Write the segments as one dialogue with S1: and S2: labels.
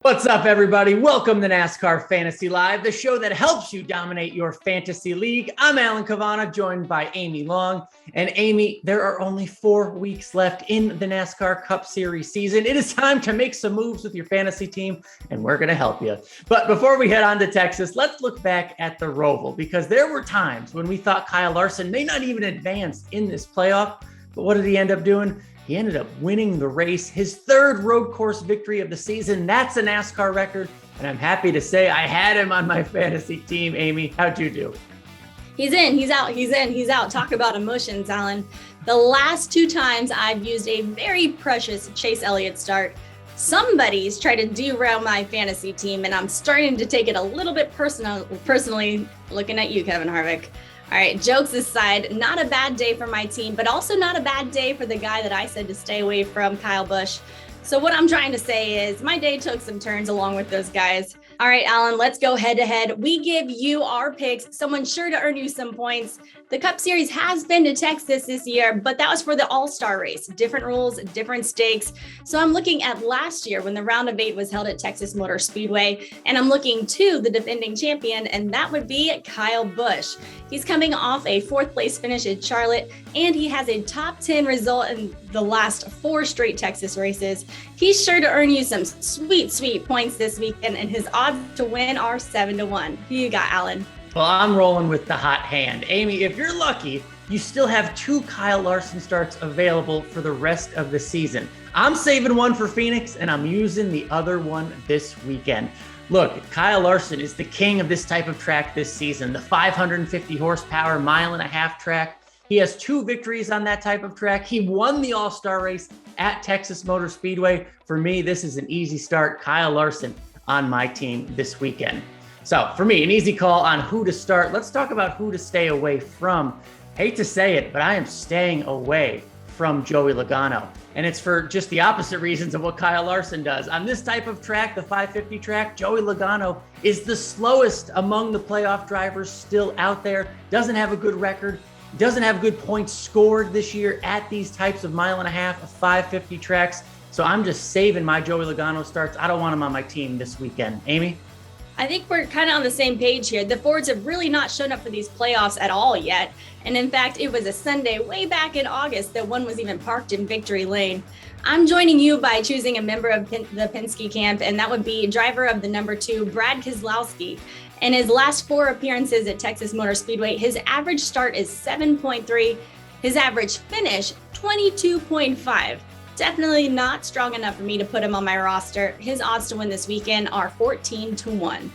S1: What's up, everybody? Welcome to NASCAR Fantasy Live, the show that helps you dominate your fantasy league. I'm Alan Cavanna, joined by Amy Long. And Amy, there are only 4 weeks left in the NASCAR Cup Series season. It is time to make some moves with your fantasy team, and we're going to help you. But before we head on to Texas, let's look back at the Roval, because there were times when we thought Kyle Larson may not even advance in this playoff. But what did he end up doing? He ended up winning the race, his third road course victory of the season. That's a NASCAR record, and I'm happy to say I had him on my fantasy team. Amy, how'd you do?
S2: He's in, he's out, he's in, he's out. Talk about emotions, Alan. The last 2 times I've used a very precious Chase Elliott start, somebody's tried to derail my fantasy team, and I'm starting to take it a little bit personally, looking at you, Kevin Harvick. All right, jokes aside, not a bad day for my team, but also not a bad day for the guy that I said to stay away from, Kyle Busch. So what I'm trying to say is my day took some turns along with those guys. All right, Alan, let's go head to head. We give you our picks, someone sure to earn you some points. The Cup Series has been to Texas this year, but that was for the All-Star race. Different rules, different stakes. So I'm looking at last year when the round of 8 was held at Texas Motor Speedway, and I'm looking to the defending champion, and that would be Kyle Busch. He's coming off a 4th place finish at Charlotte, and he has a top 10 result in the last 4 straight Texas races. He's sure to earn you some sweet, sweet points this weekend, and his odds to win are 7-1. Who you got, Alan?
S1: Well, I'm rolling with the hot hand. Amy, if you're lucky, you still have 2 Kyle Larson starts available for the rest of the season. I'm saving one for Phoenix, and I'm using the other one this weekend. Look, Kyle Larson is the king of this type of track this season, the 550 horsepower, 1.5-mile track. He has 2 victories on that type of track. He won the All-Star race at Texas Motor Speedway. For me, this is an easy start. Kyle Larson on my team this weekend. So for me, an easy call on who to start. Let's talk about who to stay away from. Hate to say it, but I am staying away from Joey Logano. And it's for just the opposite reasons of what Kyle Larson does. On this type of track, the 550 track, Joey Logano is the slowest among the playoff drivers still out there. Doesn't have a good record. Doesn't have good points scored this year at these types of 1.5-mile, 550 tracks. So I'm just saving my Joey Logano starts. I don't want him on my team this weekend. Amy?
S2: I think we're kind of on the same page here. The Fords have really not shown up for these playoffs at all yet. And in fact, it was a Sunday way back in August that one was even parked in victory lane. I'm joining you by choosing a member of the Penske camp, and that would be driver of the number 2, Brad Keselowski. In his last 4 appearances at Texas Motor Speedway, his average start is 7.3, his average finish 22.5. Definitely not strong enough for me to put him on my roster. His odds to win this weekend are 14-1.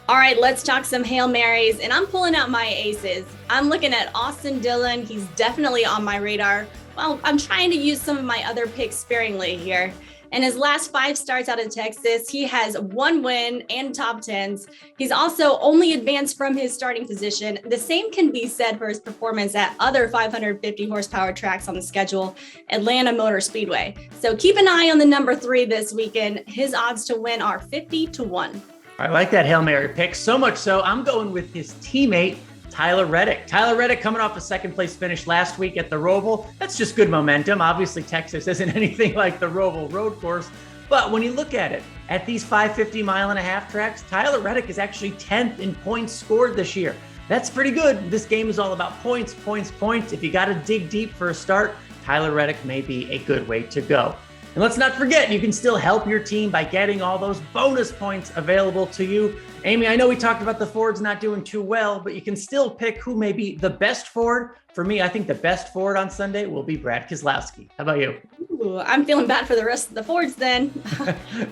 S2: All right, let's talk some Hail Marys, and I'm pulling out my aces. I'm looking at Austin Dillon. He's definitely on my radar. Well, I'm trying to use some of my other picks sparingly here. In his last 5 starts out of Texas, he has 1 win and top 10s. He's also only advanced from his starting position. The same can be said for his performance at other 550 horsepower tracks on the schedule, Atlanta Motor Speedway. So keep an eye on the number 3 this weekend. His odds to win are 50-1.
S1: I like that Hail Mary pick, so much so I'm going with his teammate, Tyler Reddick. Tyler Reddick coming off a 2nd place finish last week at the Roval. That's just good momentum. Obviously, Texas isn't anything like the Roval road course. But when you look at it, at these 550-mile-and-a-half tracks, Tyler Reddick is actually 10th in points scored this year. That's pretty good. This game is all about points, points, points. If you got to dig deep for a start, Tyler Reddick may be a good way to go. And let's not forget, you can still help your team by getting all those bonus points available to you. Amy, I know we talked about the Fords not doing too well, but you can still pick who may be the best Ford. For me, I think the best Ford on Sunday will be Brad Keselowski. How about you?
S2: Ooh, I'm feeling bad for the rest of the Fords then.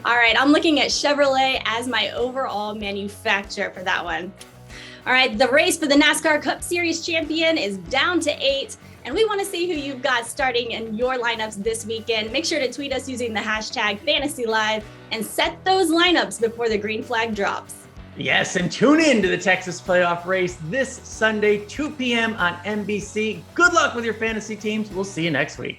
S2: All right, I'm looking at Chevrolet as my overall manufacturer for that one. All right, the race for the NASCAR Cup Series champion is down to 8. And we want to see who you've got starting in your lineups this weekend. Make sure to tweet us using the hashtag FantasyLive and set those lineups before the green flag drops.
S1: Yes, and tune in to the Texas playoff race this Sunday, 2 p.m. on NBC. Good luck with your fantasy teams. We'll see you next week.